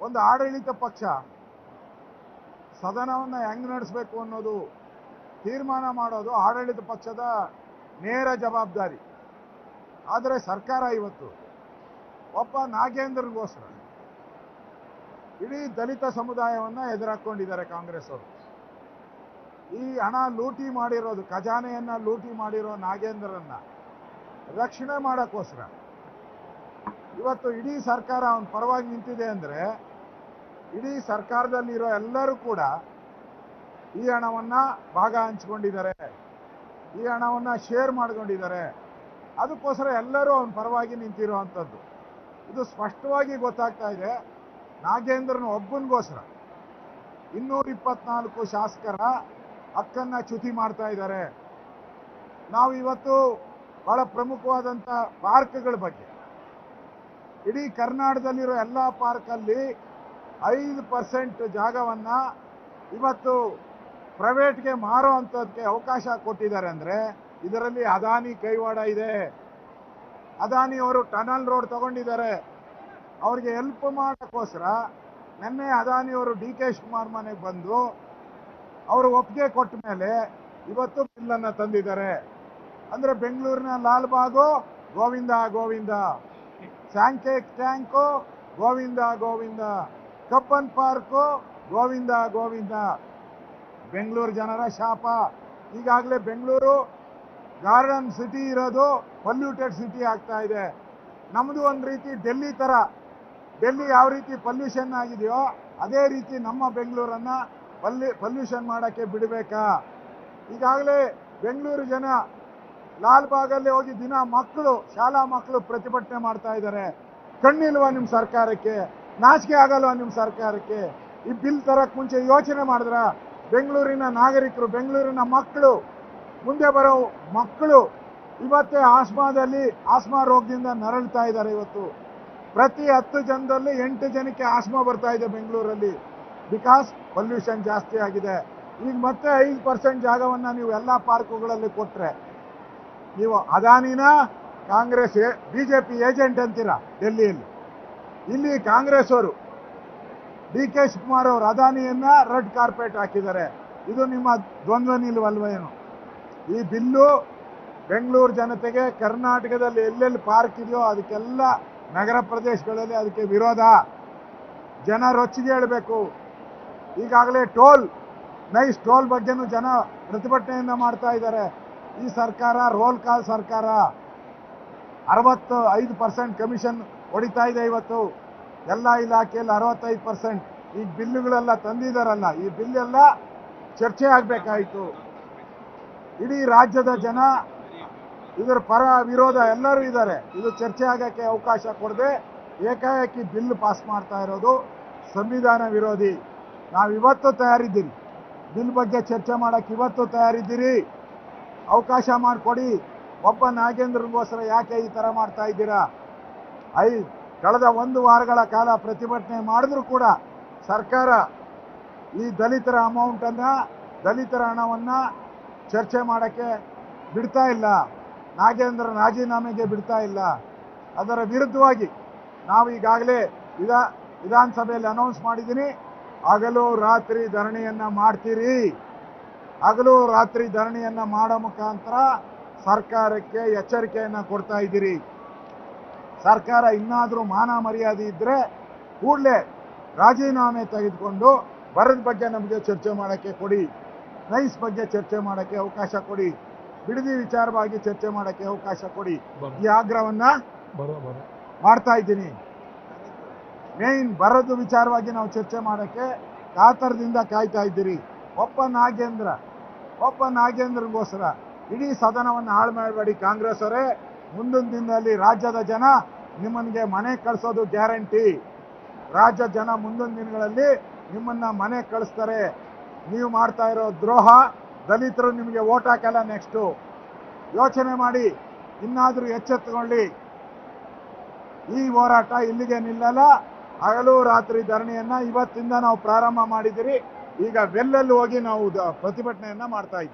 ಒಂದು ಆಡಳಿತ ಪಕ್ಷ ಸದನವನ್ನು ಹೆಂಗ್ ನಡೆಸಬೇಕು ಅನ್ನೋದು ತೀರ್ಮಾನ ಮಾಡೋದು ಆಡಳಿತ ಪಕ್ಷದ ನೇರ ಜವಾಬ್ದಾರಿ. ಆದರೆ ಸರ್ಕಾರ ಇವತ್ತು ಒಬ್ಬ ನಾಗೇಂದ್ರಗೋಸ್ಕರ ಇಡೀ ದಲಿತ ಸಮುದಾಯವನ್ನು ಎದುರಾಕೊಂಡಿದ್ದಾರೆ ಕಾಂಗ್ರೆಸ್ ಅವರು. ಈ ಹಣ ಲೂಟಿ ಮಾಡಿರೋದು, ಖಜಾನೆಯನ್ನ ಲೂಟಿ ಮಾಡಿರೋ ನಾಗೇಂದ್ರನ್ನ ರಕ್ಷಣೆ ಮಾಡೋಕ್ಕೋಸ್ಕರ ಇವತ್ತು ಇಡೀ ಸರ್ಕಾರ ಅವನ ಪರವಾಗಿ ನಿಂತಿದೆ ಅಂದರೆ ಇಡೀ ಸರ್ಕಾರದಲ್ಲಿರೋ ಎಲ್ಲರೂ ಕೂಡ ಈ ಹಣವನ್ನ ಭಾಗ ಹಂಚ್ಕೊಂಡಿದ್ದಾರೆ, ಈ ಹಣವನ್ನ ಶೇರ್ ಮಾಡ್ಕೊಂಡಿದ್ದಾರೆ. ಅದಕ್ಕೋಸ್ಕರ ಎಲ್ಲರೂ ಅವನ ಪರವಾಗಿ ನಿಂತಿರುವಂಥದ್ದು. ಇದು ಸ್ಪಷ್ಟವಾಗಿ ಗೊತ್ತಾಗ್ತಾ ಇದೆ. ನಾಗೇಂದ್ರನ ಒಬ್ಬನಿಗೋಸ್ಕರ 224 ಶಾಸಕರ ಹಕ್ಕನ್ನ ಚ್ಯುತಿ ಮಾಡ್ತಾ ಇದ್ದಾರೆ. ನಾವು ಇವತ್ತು ಬಹಳ ಪ್ರಮುಖವಾದಂಥ ಪಾರ್ಕ್ಗಳ ಬಗ್ಗೆ, ಇಡೀ ಕರ್ನಾಟಕದಲ್ಲಿರೋ ಎಲ್ಲ ಪಾರ್ಕಲ್ಲಿ 5% ಜಾಗವನ್ನ ಇವತ್ತು ಪ್ರೈವೇಟ್ಗೆ ಮಾರೋ ಅಂಥದ್ದಕ್ಕೆ ಅವಕಾಶ ಕೊಟ್ಟಿದ್ದಾರೆ. ಅಂದರೆ ಇದರಲ್ಲಿ ಅದಾನಿ ಕೈವಾಡ ಇದೆ. ಅದಾನಿ ಅವರು ಟನಲ್ ರೋಡ್ ತಗೊಂಡಿದ್ದಾರೆ. ಅವ್ರಿಗೆ ಹೆಲ್ಪ್ ಮಾಡೋಕ್ಕೋಸ್ಕರ ನಿನ್ನೆ ಅದಾನಿ ಅವರು DK ಶಿವಕುಮಾರ್ ಮನೆಗೆ ಬಂದು ಅವರು ಒಪ್ಪಿಗೆ ಕೊಟ್ಟ ಮೇಲೆ ಇವತ್ತು ಬಿಲ್ಲನ್ನು ತಂದಿದ್ದಾರೆ. ಅಂದರೆ ಬೆಂಗಳೂರಿನ Lalbagh Govinda Govinda, Sankey tank Govinda Govinda, Cubbon park Govinda Govinda. Bengaluru ಜನರ ಶಾಪ. ಈಗಾಗಲೇ ಬೆಂಗಳೂರು ಗಾರ್ಡನ್ ಸಿಟಿ ಇರೋದು ಪೊಲ್ಯೂಟೆಡ್ ಸಿಟಿ ಆಗ್ತಾ ಇದೆ. ನಮ್ಮದು ಒಂದು ರೀತಿ ಡೆಲ್ಲಿ ಥರ. ಡೆಲ್ಲಿ ಯಾವ ರೀತಿ ಪೊಲ್ಯೂಷನ್ ಆಗಿದೆಯೋ ಅದೇ ರೀತಿ ನಮ್ಮ ಬೆಂಗಳೂರನ್ನು ಪೊಲ್ಯೂಷನ್ ಮಾಡೋಕ್ಕೆ ಬಿಡಬೇಕಾ? ಈಗಾಗಲೇ ಬೆಂಗಳೂರು ಜನ ಲಾಲ್ಬಾಗಲ್ಲಿ ಹೋಗಿ ದಿನ ಮಕ್ಕಳು, ಶಾಲಾ ಮಕ್ಕಳು ಪ್ರತಿಭಟನೆ ಮಾಡ್ತಾ ಇದ್ದಾರೆ. ಕಣ್ಣಿಲ್ವಾ ನಿಮ್ಮ ಸರ್ಕಾರಕ್ಕೆ? ನಾಚಿಕೆ ಆಗಲ್ವಾ ನಿಮ್ಮ ಸರ್ಕಾರಕ್ಕೆ? ಈ ಬಿಲ್ ತರಕ್ಕೆ ಮುಂಚೆ ಯೋಚನೆ ಮಾಡಿದ್ರ? ಬೆಂಗಳೂರಿನ ನಾಗರಿಕರು, ಬೆಂಗಳೂರಿನ ಮಕ್ಕಳು, ಮುಂದೆ ಬರೋ ಮಕ್ಕಳು ಇವತ್ತೇ ಆಸ್ಮಾ ರೋಗದಿಂದ ನರಳ್ತಾ ಇದ್ದಾರೆ. ಇವತ್ತು ಪ್ರತಿ 10 ಜನದಲ್ಲಿ 8 ಜನಕ್ಕೆ ಆಸ್ಮಾ ಬರ್ತಾ ಇದೆ ಬೆಂಗಳೂರಲ್ಲಿ. ಬಿಕಾಸ್ ಪೊಲ್ಯೂಷನ್ ಜಾಸ್ತಿ ಆಗಿದೆ. ಈಗ ಮತ್ತೆ 5% ಜಾಗವನ್ನು ನೀವು ಎಲ್ಲ ಪಾರ್ಕುಗಳಲ್ಲಿ ಕೊಟ್ಟರೆ ನೀವು ಅದಾನಿನ ಕಾಂಗ್ರೆಸ್ BJP ಏಜೆಂಟ್ ಅಂತೀರಾ ಡೆಲ್ಲಿಯಲ್ಲಿ. ಇಲ್ಲಿ ಕಾಂಗ್ರೆಸ್ ಅವರು DK ಶಿವಕುಮಾರ್ ಅವರು ಅದಾನಿಯನ್ನ ರೆಡ್ ಕಾರ್ಪೆಟ್ ಹಾಕಿದ್ದಾರೆ. ಇದು ನಿಮ್ಮ ದ್ವಂದ್ವ ನಿಲುವಲ್ವೇನು? ಈ ಬಿಲ್ಲು ಬೆಂಗಳೂರು ಜನತೆಗೆ ಕರ್ನಾಟಕದಲ್ಲಿ ಎಲ್ಲೆಲ್ಲಿ ಪಾರ್ಕ್ ಇದೆಯೋ ಅದಕ್ಕೆಲ್ಲ ನಗರ ಪ್ರದೇಶಗಳಲ್ಲಿ ಅದಕ್ಕೆ ವಿರೋಧ. ಜನ ರೊಚ್ಚಿಗೆ ಹೇಳಬೇಕು. ಈಗಾಗಲೇ ನೈಸ್ ಟೋಲ್ ಬಗ್ಗೆನೂ ಜನ ಪ್ರತಿಭಟನೆಯನ್ನ ಮಾಡ್ತಾ ಇದ್ದಾರೆ. ಈ ಸರ್ಕಾರ ರೋಲ್ ಕಾಲ್ ಸರ್ಕಾರ. 65% ಕಮಿಷನ್ ಹೊಡಿತಾ ಇದೆ ಇವತ್ತು ಎಲ್ಲ ಇಲಾಖೆಯಲ್ಲಿ. 65%. ಈ ಬಿಲ್ಲುಗಳೆಲ್ಲ ತಂದಿದ್ದಾರಲ್ಲ, ಈ ಬಿಲ್ಲೆಲ್ಲ ಚರ್ಚೆ ಆಗಬೇಕಾಯಿತು. ಇಡೀ ರಾಜ್ಯದ ಜನ ಇದರ ಪರ ವಿರೋಧ ಎಲ್ಲರೂ ಇದ್ದಾರೆ. ಇದು ಚರ್ಚೆ ಆಗಕ್ಕೆ ಅವಕಾಶ ಕೊಡದೆ ಏಕಾಏಕಿ ಬಿಲ್ ಪಾಸ್ ಮಾಡ್ತಾ ಇರೋದು ಸಂವಿಧಾನ ವಿರೋಧಿ. ನಾವು ಇವತ್ತು ತಯಾರಿದ್ದೀರಿ, ಬಿಲ್ ಬಗ್ಗೆ ಚರ್ಚೆ ಮಾಡಕ್ಕೆ ಇವತ್ತು ತಯಾರಿದ್ದೀರಿ. ಅವಕಾಶ ಮಾಡಿಕೊಡಿ. ಒಬ್ಬ ನಾಗೇಂದ್ರಗೋಸ್ಕರ ಯಾಕೆ ಈ ಥರ ಮಾಡ್ತಾ ಇದ್ದೀರಾ? ಕಳೆದ 1 ವಾರಗಳ ಕಾಲ ಪ್ರತಿಭಟನೆ ಮಾಡಿದ್ರೂ ಕೂಡ ಸರ್ಕಾರ ಈ ದಲಿತರ ಹಣವನ್ನು ಚರ್ಚೆ ಮಾಡೋಕ್ಕೆ ಬಿಡ್ತಾ ಇಲ್ಲ. ನಾಗೇಂದ್ರ ರಾಜೀನಾಮೆಗೆ ಬಿಡ್ತಾ ಇಲ್ಲ. ಅದರ ವಿರುದ್ಧವಾಗಿ ನಾವು ಈಗಾಗಲೇ ವಿಧಾನಸಭೆಯಲ್ಲಿ ಅನೌನ್ಸ್ ಮಾಡಿದ್ದೀನಿ, ಹಗಲು ರಾತ್ರಿ ಧರಣಿಯನ್ನು ಮಾಡ್ತೀರಿ. ಹಗಲು ರಾತ್ರಿ ಧರಣಿಯನ್ನು ಮಾಡೋ ಮುಖಾಂತರ ಸರ್ಕಾರಕ್ಕೆ ಎಚ್ಚರಿಕೆಯನ್ನು ಕೊಡ್ತಾ ಇದ್ದೀರಿ. ಸರ್ಕಾರ ಇನ್ನಾದರೂ ಮಾನ ಮರ್ಯಾದೆ ಇದ್ದರೆ ಕೂಡಲೇ ರಾಜೀನಾಮೆ ತೆಗೆದುಕೊಂಡು ಬರದ ಬಗ್ಗೆ ನಮಗೆ ಚರ್ಚೆ ಮಾಡೋಕ್ಕೆ ಕೊಡಿ. ನೈಸ್ ಬಗ್ಗೆ ಚರ್ಚೆ ಮಾಡೋಕ್ಕೆ ಅವಕಾಶ ಕೊಡಿ. ಬಿಡದಿ ವಿಚಾರವಾಗಿ ಚರ್ಚೆ ಮಾಡೋಕ್ಕೆ ಅವಕಾಶ ಕೊಡಿ. ಈ ಆಗ್ರಹವನ್ನ ಮಾಡ್ತಾ ಇದ್ದೀನಿ. ಮೇನ್ ಬರೋದು ವಿಚಾರವಾಗಿ ನಾವು ಚರ್ಚೆ ಮಾಡೋಕ್ಕೆ ಕಾತರದಿಂದ ಕಾಯ್ತಾ ಇದ್ದೀರಿ. ಒಬ್ಬ ನಾಗೇಂದ್ರಗೋಸ್ಕರ ಇಡೀ ಸದನವನ್ನು ಹಾಳು ಮಾಡಬೇಡಿ ಕಾಂಗ್ರೆಸ್ ಅವರೇ. ಮುಂದಿನ ದಿನದಲ್ಲಿ ರಾಜ್ಯದ ಜನ ನಿಮ್ಮನಿಗೆ ಮನೆ ಕಳಿಸೋದು ಗ್ಯಾರಂಟಿ. ರಾಜ್ಯ ಜನ ಮುಂದಿನ ದಿನಗಳಲ್ಲಿ ನಿಮ್ಮನ್ನ ಮನೆ ಕಳಿಸ್ತಾರೆ. ನೀವು ಮಾಡ್ತಾ ಇರೋ ದ್ರೋಹ, ದಲಿತರು ನಿಮಗೆ ಓಟ್ ಹಾಕಲ್ಲ. ನೆಕ್ಸ್ಟು ಯೋಚನೆ ಮಾಡಿ, ಇನ್ನಾದರೂ ಎಚ್ಚೆತ್ತುಕೊಳ್ಳಿ. ಈ ಹೋರಾಟ ಇಲ್ಲಿಗೆ ನಿಲ್ಲಲ್ಲ. ಹಗಲು ರಾತ್ರಿ ಧರಣಿಯನ್ನ ಇವತ್ತಿಂದ ನಾವು ಪ್ರಾರಂಭ ಮಾಡಿದ್ದೀರಿ. ಈಗ ವೆಲ್ಲಲ್ಲಿ ಹೋಗಿ ನಾವು ಪ್ರತಿಭಟನೆಯನ್ನ ಮಾಡ್ತಾ ಇದ್ದೀವಿ.